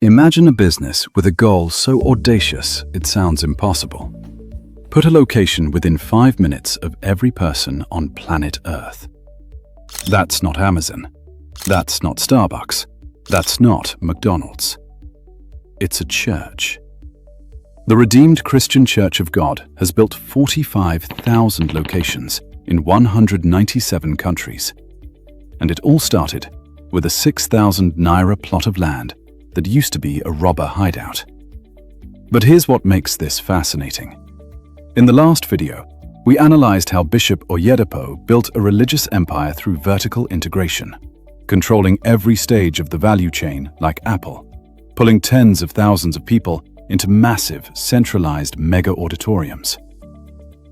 Imagine a business with a goal so audacious it sounds impossible. Put a location within 5 minutes of every person on planet Earth. That's not Amazon. That's not Starbucks. That's not McDonald's. It's a church. The Redeemed Christian Church of God has built 45,000 locations in 197 countries. And it all started with a 6,000 naira plot of land that used to be a robber hideout. But here's what makes this fascinating. In the last video, we analyzed how Bishop Oyedepo built a religious empire through vertical integration, controlling every stage of the value chain like Apple, pulling tens of thousands of people into massive, centralized mega auditoriums.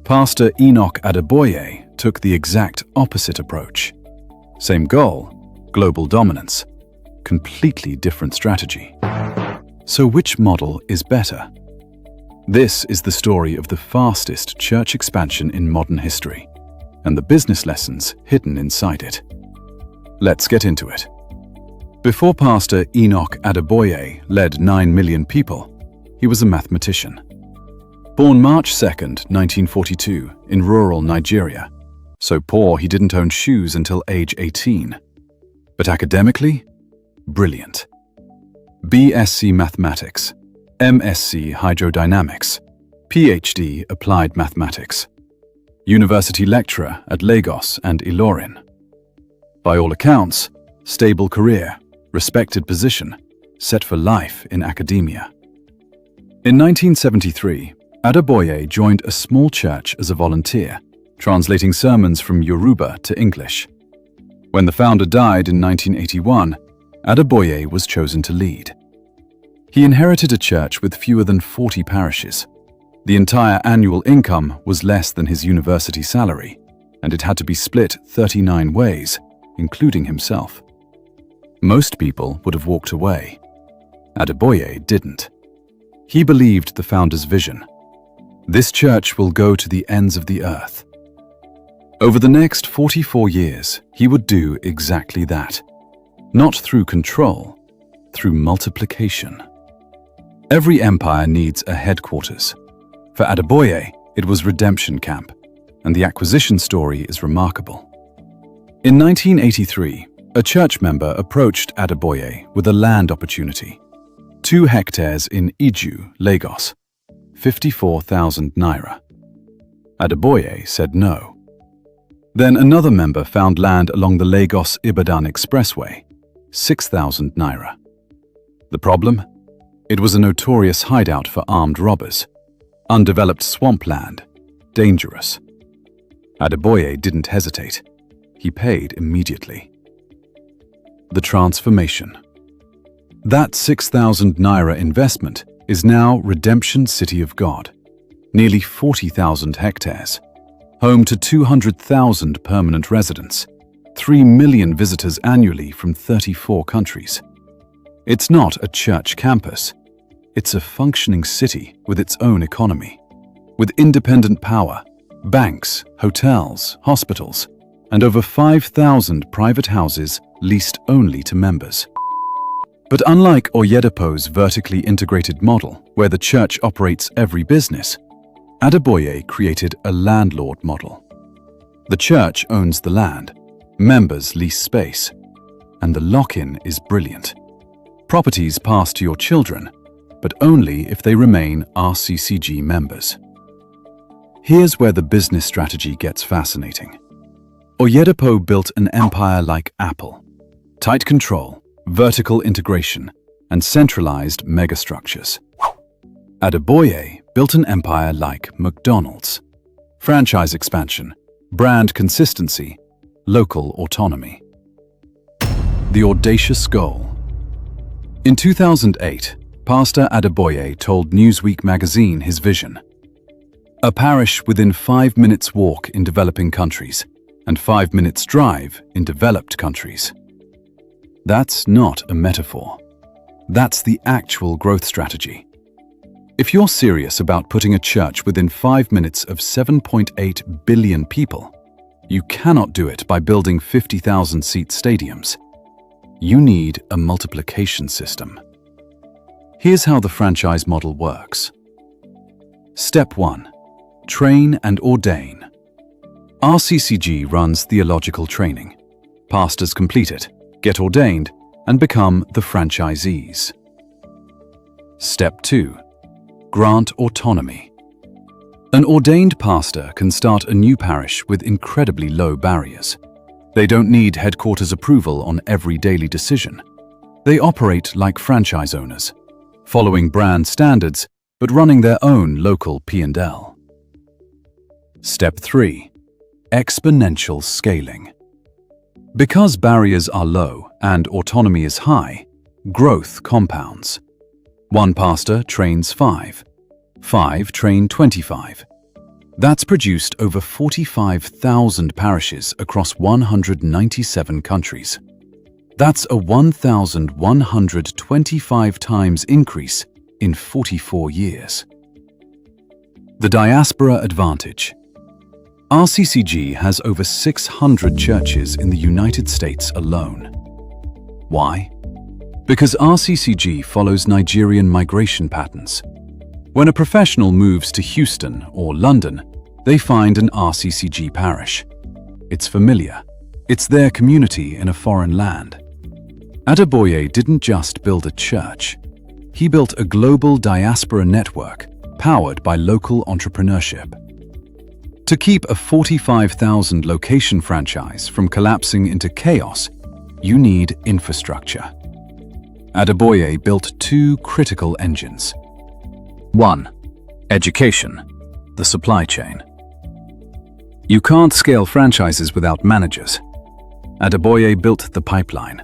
Pastor Enoch Adeboye took the exact opposite approach. Same goal, global dominance. Completely different strategy. So which model is better? This is the story of the fastest church expansion in modern history, and the business lessons hidden inside it. Let's get into it. Before Pastor Enoch Adeboye led 9 million people, he was a mathematician. Born March 2nd, 1942, in rural Nigeria, so poor he didn't own shoes until age 18. But academically, brilliant. BSc Mathematics, MSc Hydrodynamics, PhD Applied Mathematics, University Lecturer at Lagos and Ilorin. By all accounts, stable career, respected position, set for life in academia. In 1973, Adeboye joined a small church as a volunteer, translating sermons from Yoruba to English. When the founder died in 1981, Adeboye was chosen to lead. He inherited a church with fewer than 40 parishes. The entire annual income was less than his university salary, and it had to be split 39 ways, including himself. Most people would have walked away. Adeboye didn't. He believed the founder's vision. This church will go to the ends of the earth. Over the next 44 years, he would do exactly that. Not through control, through multiplication. Every empire needs a headquarters. For Adeboye, it was Redemption Camp, and the acquisition story is remarkable. In 1983, a church member approached Adeboye with a land opportunity. 2 hectares in Iju, Lagos, 54,000 naira. Adeboye said no. Then another member found land along the Lagos-Ibadan Expressway, 6,000 naira. The problem? It was a notorious hideout for armed robbers. Undeveloped swampland, dangerous. Adeboye didn't hesitate. He paid immediately. The transformation. That 6,000 naira investment is now Redemption City of God, nearly 40,000 hectares, home to 200,000 permanent residents, 3 million visitors annually from 34 countries. It's not a church campus. It's a functioning city with its own economy, with independent power, banks, hotels, hospitals, and over 5,000 private houses leased only to members. But unlike Oyedepo's vertically integrated model, where the church operates every business, Adeboye created a landlord model. The church owns the land, members lease space, and the lock-in is brilliant. Properties pass to your children, but only if they remain RCCG members. Here's where the business strategy gets fascinating. Oyedepo built an empire like Apple. Tight control, vertical integration, and centralized megastructures. Adeboye built an empire like McDonald's. Franchise expansion, brand consistency, local autonomy. The audacious goal. In 2008, Pastor Adeboye told Newsweek magazine his vision. A parish within 5 minutes walk in developing countries and 5 minutes drive in developed countries. That's not a metaphor. That's the actual growth strategy. If you're serious about putting a church within 5 minutes of 7.8 billion people, you cannot do it by building 50,000-seat stadiums. You need a multiplication system. Here's how the franchise model works. Step 1. Train and ordain. RCCG runs theological training. Pastors complete it, get ordained, and become the franchisees. Step 2. Grant autonomy. An ordained pastor can start a new parish with incredibly low barriers. They don't need headquarters approval on every daily decision. They operate like franchise owners, following brand standards but running their own local P&L. Step 3. Exponential scaling. Because barriers are low and autonomy is high, growth compounds. One pastor trains 5. 5 train 25. That's produced over 45,000 parishes across 197 countries. That's a 1,125 times increase in 44 years. The diaspora advantage. RCCG has over 600 churches in the United States alone. Why? Because RCCG follows Nigerian migration patterns. When a professional moves to Houston or London, they find an RCCG parish. It's familiar. It's their community in a foreign land. Adeboye didn't just build a church. He built a global diaspora network powered by local entrepreneurship. To keep a 45,000 location franchise from collapsing into chaos, you need infrastructure. Adeboye built 2 critical engines. 1. Education, the supply chain. You can't scale franchises without managers. Adeboye built the pipeline.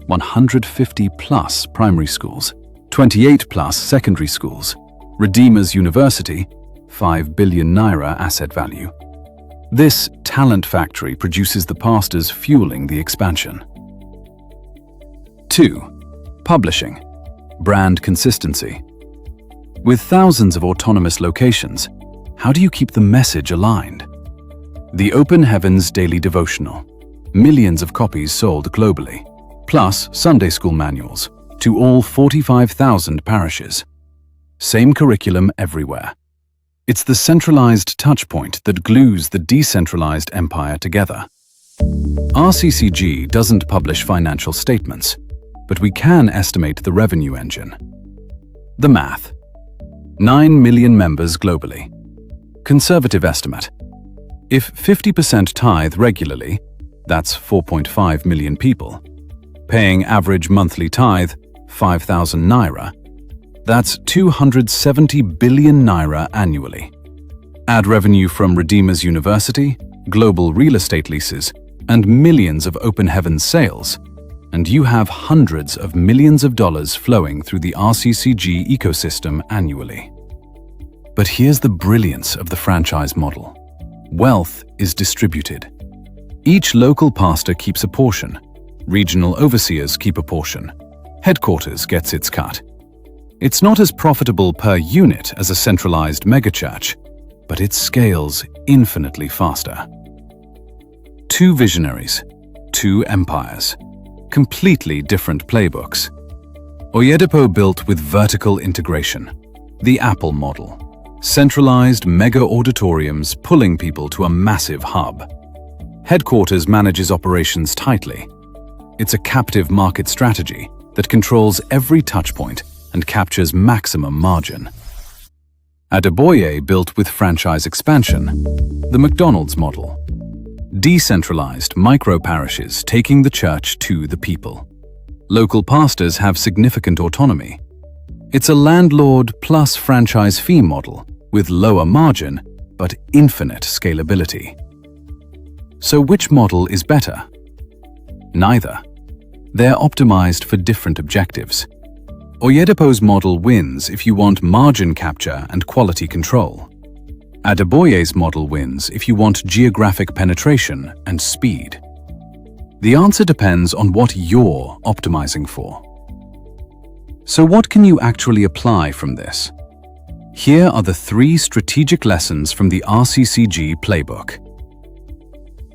150 plus primary schools, 28 plus secondary schools, Redeemers University, 5 billion naira asset value. This talent factory produces the pastors fueling the expansion. 2. Publishing, brand consistency. With thousands of autonomous locations, how do you keep the message aligned? The Open Heavens Daily Devotional, millions of copies sold globally, plus Sunday school manuals to all 45,000 parishes. Same curriculum everywhere. It's the centralized touchpoint that glues the decentralized empire together. RCCG doesn't publish financial statements, but we can estimate the revenue engine. The math. 9 million members globally. Conservative estimate. If 50% tithe regularly, that's 4.5 million people. Paying average monthly tithe, 5,000 naira, that's 270 billion naira annually. Add revenue from Redeemers University, global real estate leases, and millions of Open Heavens sales, and you have hundreds of millions of dollars flowing through the RCCG ecosystem annually. But here's the brilliance of the franchise model. Wealth is distributed. Each local pastor keeps a portion. Regional overseers keep a portion. Headquarters gets its cut. It's not as profitable per unit as a centralized megachurch, but it scales infinitely faster. 2 visionaries, 2 empires, completely different playbooks. Oyedepo built with vertical integration, the Apple model. Centralized mega auditoriums pulling people to a massive hub. Headquarters manages operations tightly. It's a captive market strategy that controls every touchpoint and captures maximum margin. Adeboye built with franchise expansion, the McDonald's model. Decentralized micro-parishes taking the church to the people. Local pastors have significant autonomy. It's a landlord plus franchise fee model with lower margin but infinite scalability. So which model is better? Neither. They're optimized for different objectives. Oyedepo's model wins if you want margin capture and quality control. Adeboye's model wins if you want geographic penetration and speed. The answer depends on what you're optimizing for. So what can you actually apply from this? Here are the 3 strategic lessons from the RCCG playbook.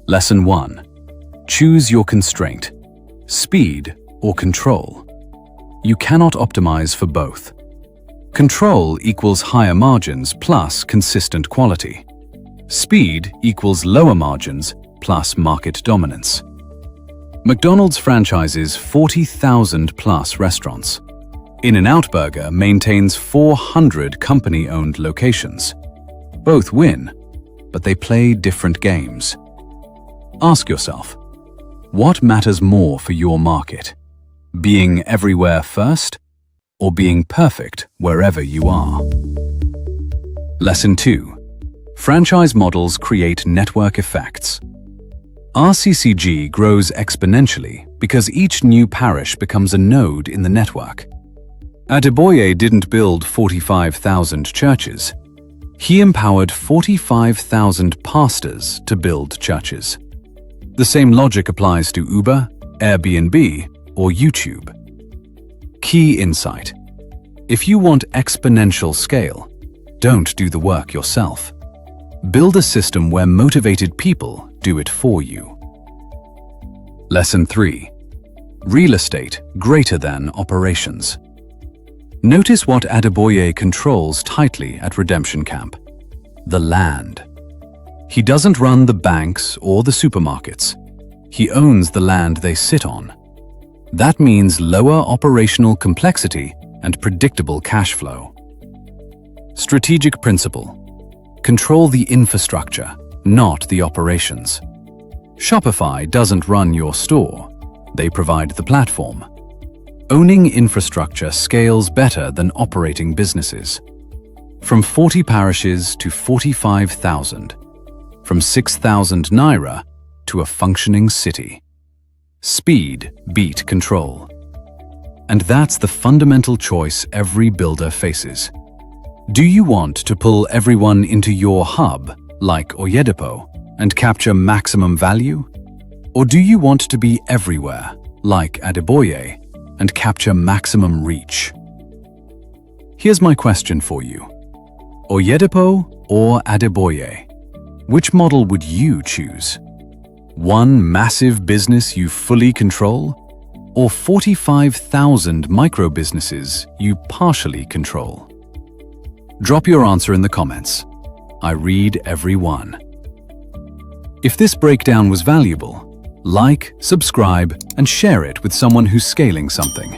Lesson 1. Choose your constraint, speed or control. You cannot optimize for both. Control equals higher margins plus consistent quality. Speed equals lower margins plus market dominance. McDonald's franchises 40,000 plus restaurants. In-N-Out Burger maintains 400 company-owned locations. Both win, but they play different games. Ask yourself, what matters more for your market? Being everywhere first, or being perfect wherever you are? Lesson 2. Franchise models create network effects. RCCG grows exponentially because each new parish becomes a node in the network. Adeboye didn't build 45,000 churches. He empowered 45,000 pastors to build churches. The same logic applies to Uber, Airbnb, or YouTube. Key insight: if you want exponential scale, don't do the work yourself. Build a system where motivated people do it for you. Lesson 3. Real estate greater than operations. Notice what Adeboye controls tightly at Redemption Camp: the land. He doesn't run the banks or the supermarkets. He owns the land they sit on. That means lower operational complexity and predictable cash flow. Strategic principle: control the infrastructure, not the operations. Shopify doesn't run your store. They provide the platform. Owning infrastructure scales better than operating businesses. From 40 parishes to 45,000. From 6,000 naira to a functioning city. Speed beat control. And that's the fundamental choice every builder faces. Do you want to pull everyone into your hub, like Oyedepo, and capture maximum value? Or do you want to be everywhere, like Adeboye, and capture maximum reach? Here's my question for you. Oyedepo or Adeboye? Which model would you choose? One massive business you fully control? Or 45,000 micro-businesses you partially control? Drop your answer in the comments. I read every one. If this breakdown was valuable, like, subscribe, and share it with someone who's scaling something.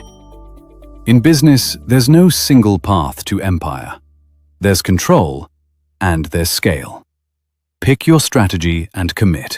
In business, there's no single path to empire. There's control, and there's scale. Pick your strategy and commit.